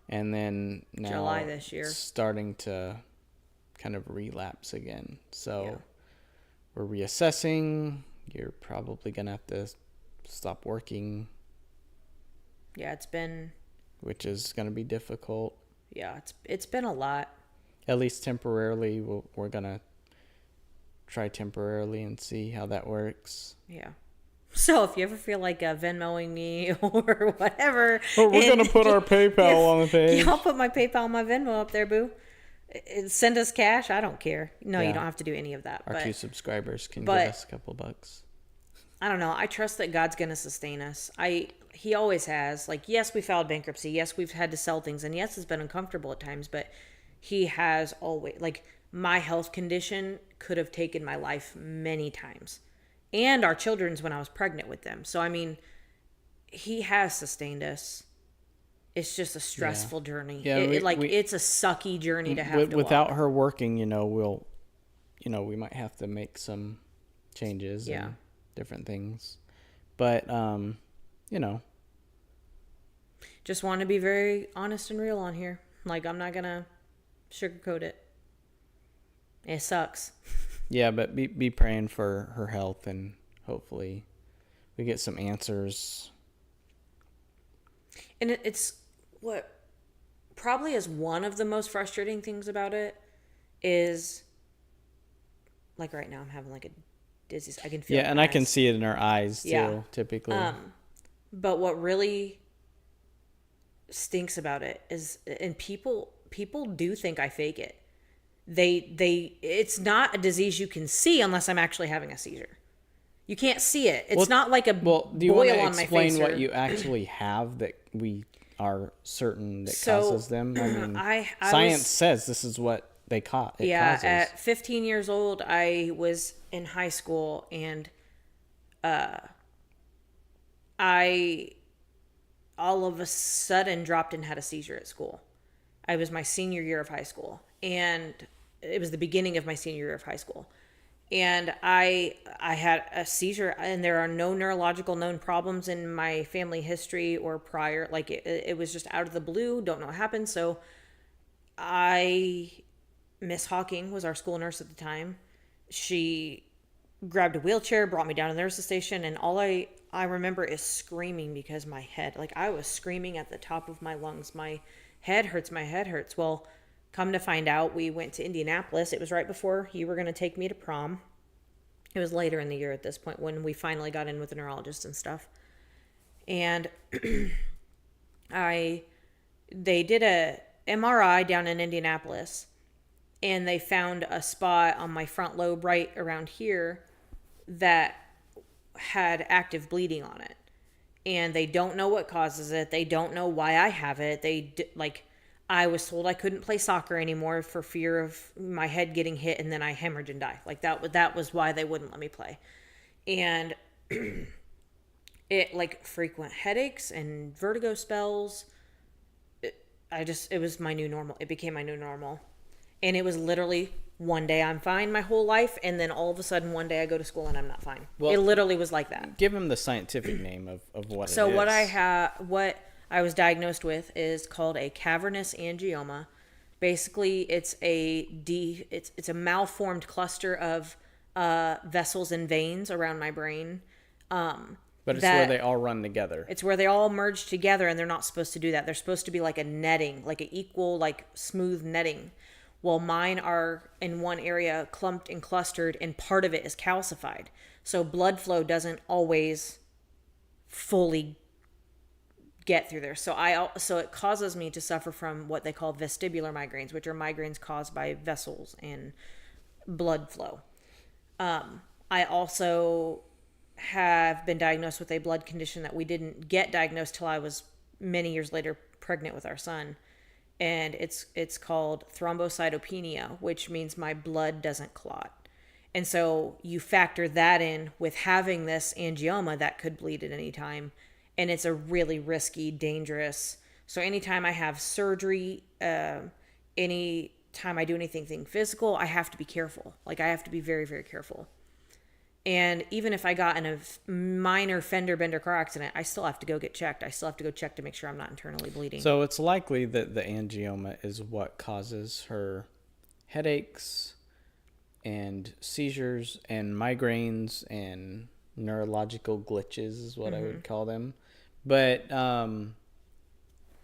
and then now July this year, it's starting to kind of relapse again. So we're reassessing. You're probably gonna have to stop working. Yeah, it's been, which is gonna be difficult. Yeah, it's been a lot. At least temporarily. We're gonna try temporarily and see how that works. Yeah. So if you ever feel like Venmoing me or whatever, we're gonna put our PayPal on the page. I'll put my PayPal and my Venmo up there, boo. Send us cash. I don't care. No, you don't have to do any of that. Our 2 subscribers can give us a couple bucks. I don't know. I trust that God's going to sustain us. He always has. Like, yes, we filed bankruptcy. Yes, we've had to sell things. And yes, it's been uncomfortable at times. But he has always, like, my health condition could have taken my life many times. And our children's when I was pregnant with them. So, I mean, he has sustained us. it's just a stressful journey. Yeah, It's a sucky journey to have to without walk. her working, we might have to make some changes Yeah. and different things. But Just want to be very honest and real on here. Like, I'm not gonna sugarcoat it. It sucks. yeah, but be praying for her health, and hopefully we get some answers. And it's what probably is one of the most frustrating things about it is, like, right now I'm having like a dizzy. I can feel. Yeah, and I can see it in her eyes too. Yeah. Typically. But what really stinks about it is, and people do think I fake it. It's not a disease you can see unless I'm actually having a seizure. You can't see it. It's not like a do you want boil to on my face. explain what you actually have that we are certain that causes them? I mean, science says this is what they cause. Yeah, at 15 years old, I was in high school, and I all of a sudden dropped and had a seizure at school. It was my senior year of high school, and it was the beginning of my senior year of high school. And I had a seizure, and there are no neurological known problems in my family history or prior. Like, it was just out of the blue. Don't know what happened. So Miss Hawking was our school nurse at the time. She grabbed a wheelchair, brought me down to the nurse's station, and all I remember is screaming because my head, like, I was screaming at the top of my lungs. My head hurts. Well, come to find out, we went to Indianapolis. It was right before you were going to take me to prom. It was later in the year at this point when we finally got in with the neurologist and stuff. And they did a MRI down in Indianapolis, and they found a spot on my front lobe right around here that had active bleeding on it. And they don't know what causes it. They don't know why I have it. I was told I couldn't play soccer anymore for fear of my head getting hit and then I hemorrhage and die. Like, that was why they wouldn't let me play. And it, like, frequent headaches and vertigo spells. It was my new normal. It became my new normal. And it was literally one day I'm fine my whole life, and then all of a sudden one day I go to school and I'm not fine. Well, it literally was like that. Give him the scientific name of what it is. So what I was diagnosed with is called a cavernous angioma. Basically, it's a malformed cluster of vessels and veins around my brain. But it's where they all run together. It's where they all merge together, and they're not supposed to do that. They're supposed to be like a netting, like an equal, like, smooth netting. Well, mine are in one area clumped and clustered, and part of it is calcified. So blood flow doesn't always fully get through there. So it causes me to suffer from what they call vestibular migraines, which are migraines caused by vessels and blood flow. I also have been diagnosed with a blood condition that we didn't get diagnosed till I was many years later pregnant with our son. And it's called thrombocytopenia, which means my blood doesn't clot. And so you factor that in with having this angioma that could bleed at any time. And it's a really risky, dangerous. So anytime I have surgery, anytime I do anything physical, I have to be careful. Like, I have to be very, very careful. And even if I got in a minor fender bender car accident, I still have to go get checked. I still have to go check to make sure I'm not internally bleeding. So it's likely that the angioma is what causes her headaches and seizures and migraines and neurological glitches is what I would call them. But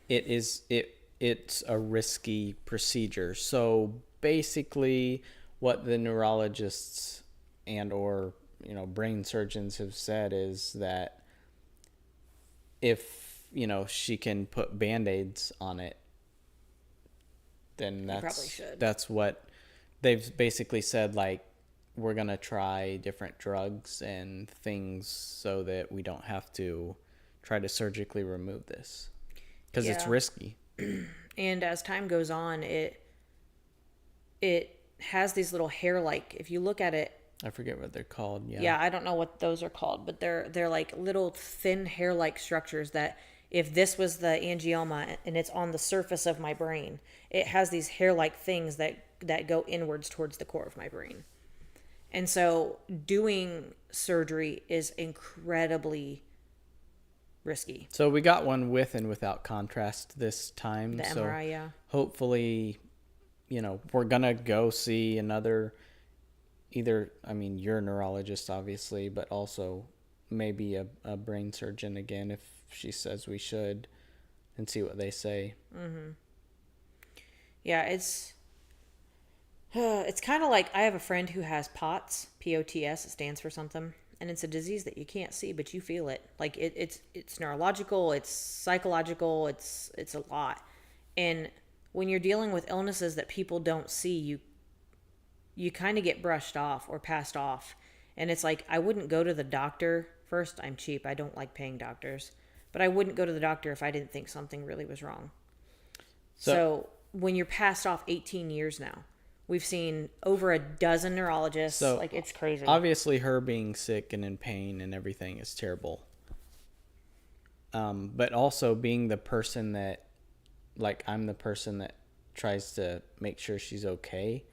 it's a risky procedure. So basically what the neurologists and or brain surgeons have said is that if she can put band-aids on it, then that's what they've basically said. Like, we're gonna try different drugs and things so that we don't have to try to surgically remove this because it's risky. And as time goes on, it has these little hair-like, if you look at it, I forget what they're called. Yeah, I don't know what those are called, but they're like little thin hair-like structures that if this was the angioma and it's on the surface of my brain, it has these hair-like things that go inwards towards the core of my brain. And so doing surgery is incredibly risky. So we got one with and without contrast this time. The so MRI, yeah. hopefully, we're going to go see another, you're a neurologist, obviously, but also maybe a brain surgeon again if she says we should, and see what they say. Mm-hmm. Yeah, it's kind of like, I have a friend who has POTS, P-O-T-S, it stands for something, and it's a disease that you can't see, but you feel it. Like it's neurological, it's psychological, it's a lot. And when you're dealing with illnesses that people don't see, you kind of get brushed off or passed off. And it's like, I wouldn't go to the doctor. First, I'm cheap. I don't like paying doctors. But I wouldn't go to the doctor if I didn't think something really was wrong. So when you're passed off 18 years now, we've seen over a dozen neurologists. So like, it's crazy. Obviously, her being sick and in pain and everything is terrible. But also being the person that, like, I'm the person that tries to make sure she's okay.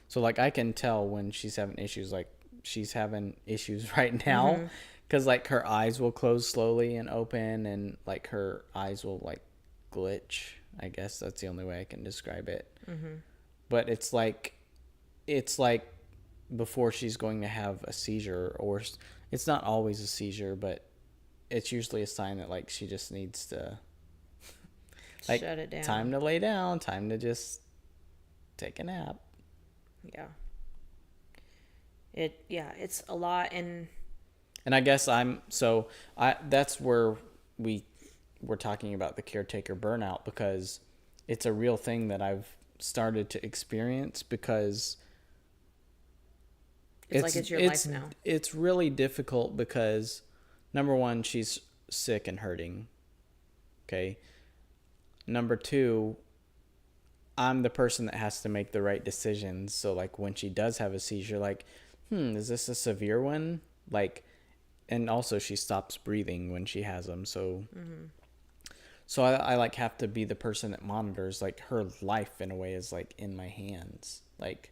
So, like, I can tell when she's having issues, like, she's having issues right now. Because, like, her eyes will close slowly and open, and, like, her eyes will, like, glitch. I guess that's the only way I can describe it. But it's like before she's going to have a seizure, or it's not always a seizure, but it's usually a sign that, like, she just needs to, like, shut it down. Time to lay down, time to just take a nap. Yeah. It's a lot. And I guess that's where we're talking about the caretaker burnout, because it's a real thing that I've started to experience, because it's your life now. It's really difficult because, number one, she's sick and hurting. Okay. Number two, I'm the person that has to make the right decisions. So, like, when she does have a seizure, like, is this a severe one? Like, and also she stops breathing when she has them. So, so I like have to be the person that monitors, like, her life in a way is, like, in my hands. Like,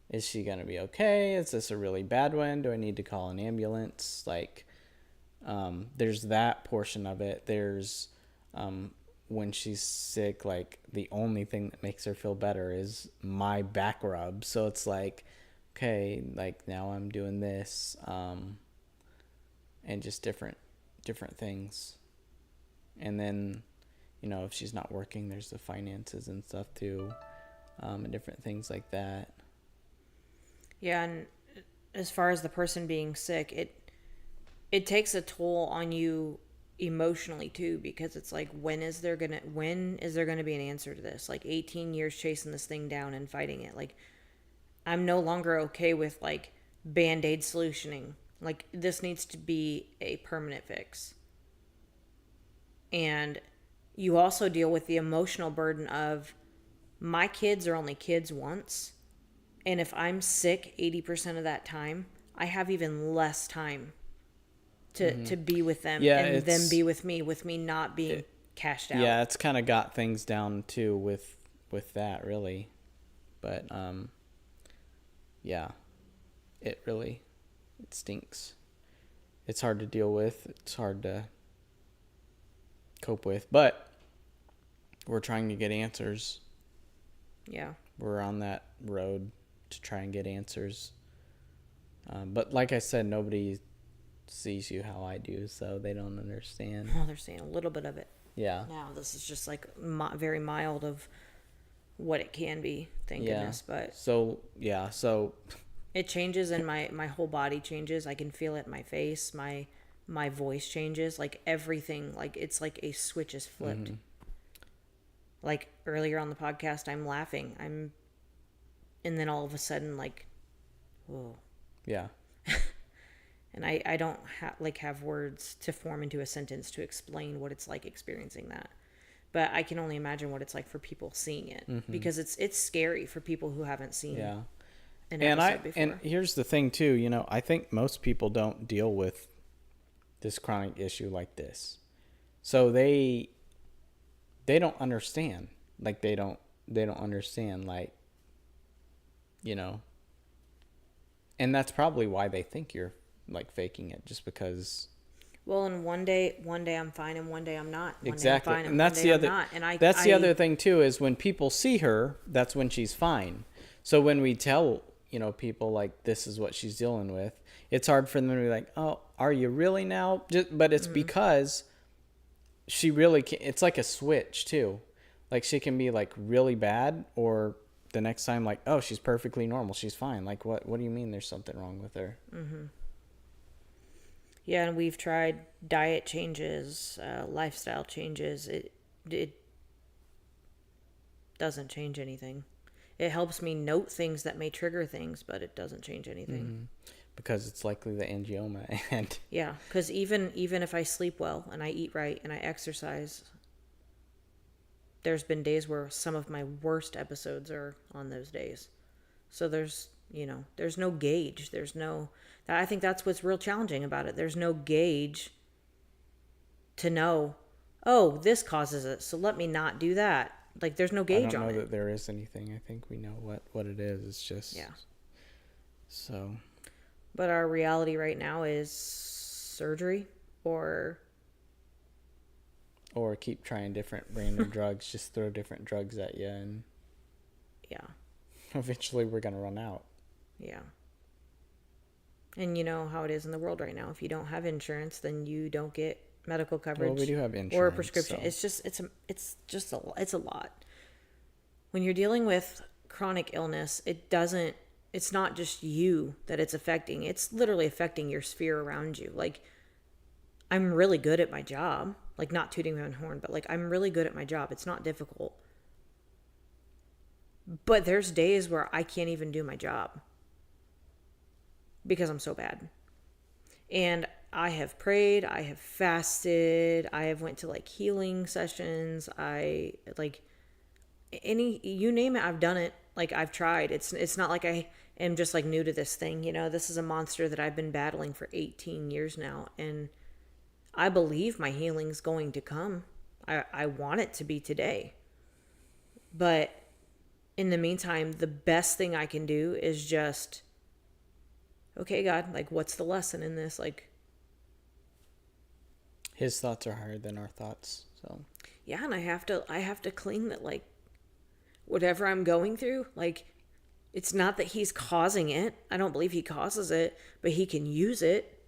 is she going to be okay? Is this a really bad one? Do I need to call an ambulance? Like, there's that portion of it. There's, when she's sick, like, the only thing that makes her feel better is my back rub. So it's like, okay, like, now I'm doing this, and just different things. And then, if she's not working, there's the finances and stuff too, and different things like that. Yeah, and as far as the person being sick, it takes a toll on you emotionally too, because it's like, when is there gonna be an answer to this? Like, 18 years chasing this thing down and fighting it. Like, I'm no longer okay with, like, Band-Aid solutioning. Like, this needs to be a permanent fix. And you also deal with the emotional burden of, my kids are only kids once. And if I'm sick 80% of that time, I have even less time to be with them, and them be with me not being cashed out. Yeah, it's kind of got things down too with that, really. But yeah, it stinks. It's hard to deal with. It's hard to cope with, but we're trying to get answers. Yeah. We're on that road to try and get answers. But like I said, nobody sees you how I do, so they don't understand. Well, they're seeing a little bit of it. Yeah. Now this is just like very mild of what it can be. Thank goodness. But so it changes, and my whole body changes. I can feel it in my face. My voice changes. Like, everything. Like, it's like a switch is flipped. Like, earlier on the podcast, I'm laughing. And then all of a sudden, like, whoa. Yeah. And I don't have words to form into a sentence to explain what it's like experiencing that. But I can only imagine what it's like for people seeing it, because it's scary for people who haven't seen an episode before. And here's the thing too, I think most people don't deal with this chronic issue like this. So they don't understand. Like they don't understand, like, you know. And that's probably why they think you're like faking it, just because. Well, and one day I'm fine, and one day I'm not. One Exactly. day I'm fine, And that's one day the I'm other not. And that's the other thing too, is when people see her, that's when she's fine. So when we tell, people like this is what she's dealing with, it's hard for them to be like, "Oh, are you really now?" But it's because she really can. It's like a switch too. Like she can be like really bad, or the next time like, "Oh, she's perfectly normal. She's fine." Like what do you mean there's something wrong with her? Mm-hmm. Yeah, and we've tried diet changes, lifestyle changes. It doesn't change anything. It helps me note things that may trigger things, but it doesn't change anything. Mm-hmm. Because it's likely the angioma. And yeah, because even if I sleep well and I eat right and I exercise, there's been days where some of my worst episodes are on those days. So there's no gauge. I think that's what's real challenging about it. There's no gauge to know, oh, this causes it, so let me not do that. Like, there's no gauge on it. I don't know that there is anything. I think we know what it is. It's just... Yeah. So... But our reality right now is surgery or keep trying different random drugs. Just throw different drugs at you, and... Yeah. Eventually we're going to run out. Yeah. And you know how it is in the world right now. If you don't have insurance, then you don't get medical coverage. Well, we do have insurance. Or a prescription. So. It's a lot. When you're dealing with chronic illness, it's not just you that it's affecting. It's literally affecting your sphere around you. Like, I'm really good at my job. Like, not tooting my own horn, but like, I'm really good at my job. It's not difficult. But there's days where I can't even do my job because I'm so bad. And I have prayed, I have fasted, I have went to like healing sessions. I like you name it, I've done it. Like, I've tried. It's not like I am just like new to this thing. This is a monster that I've been battling for 18 years now. And I believe my healing's going to come. I want it to be today. But in the meantime, the best thing I can do is just, okay, God, like, what's the lesson in this? Like, His thoughts are higher than our thoughts. So yeah, and I have to cling that, like, whatever I'm going through, like, it's not that He's causing it. I don't believe He causes it, but He can use it.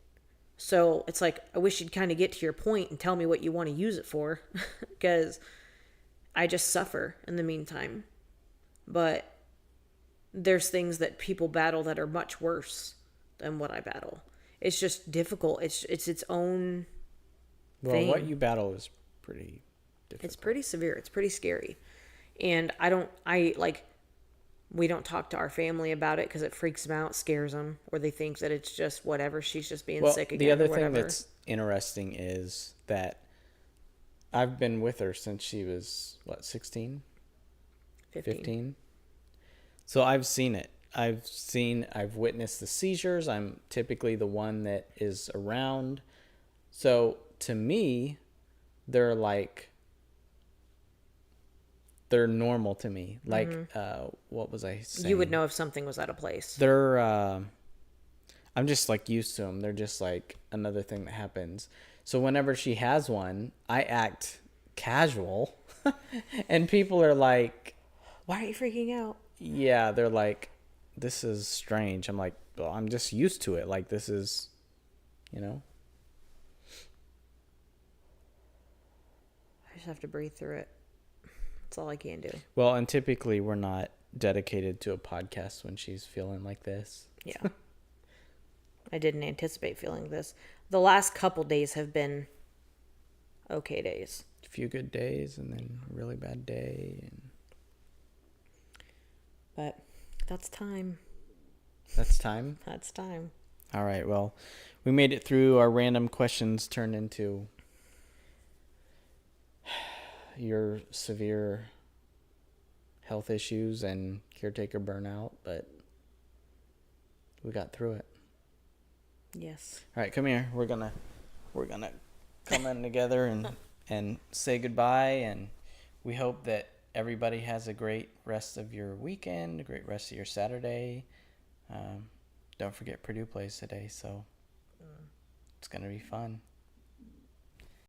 So it's like, I wish you'd kind of get to your point and tell me what you want to use it for, because I just suffer in the meantime. But there's things that people battle that are much worse than what I battle. It's just difficult. It's its own thing. What you battle is pretty difficult. It's pretty severe. It's pretty scary. And we don't talk to our family about it because it freaks them out, scares them, or they think that it's just whatever. She's just being sick again. The other or whatever. thing that's interesting is that I've been with her since she was, 16? 15. So I've seen it. I've witnessed the seizures. I'm typically the one that is around. So to me, they're normal to me. Like, what was I saying? You would know if something was out of place. I'm just like used to them. They're just like another thing that happens. So whenever she has one, I act casual and people are like, why are you freaking out? Yeah, they're like, this is strange. I'm like, well, I'm just used to it. Like, this is, I just have to breathe through it. That's all I can do. Well, and typically we're not dedicated to a podcast when she's feeling like this. Yeah. I didn't anticipate feeling this. The last couple days have been okay days. A few good days and then a really bad day. But that's time. That's time? That's time. All right, well, we made it through. Our random questions turned into your severe health issues and caretaker burnout, but we got through it. Yes. All right, come here. We're gonna come in together and and say goodbye. And we hope that everybody has a great rest of your weekend, a great rest of your Saturday. Don't forget Purdue plays today, so it's going to be fun.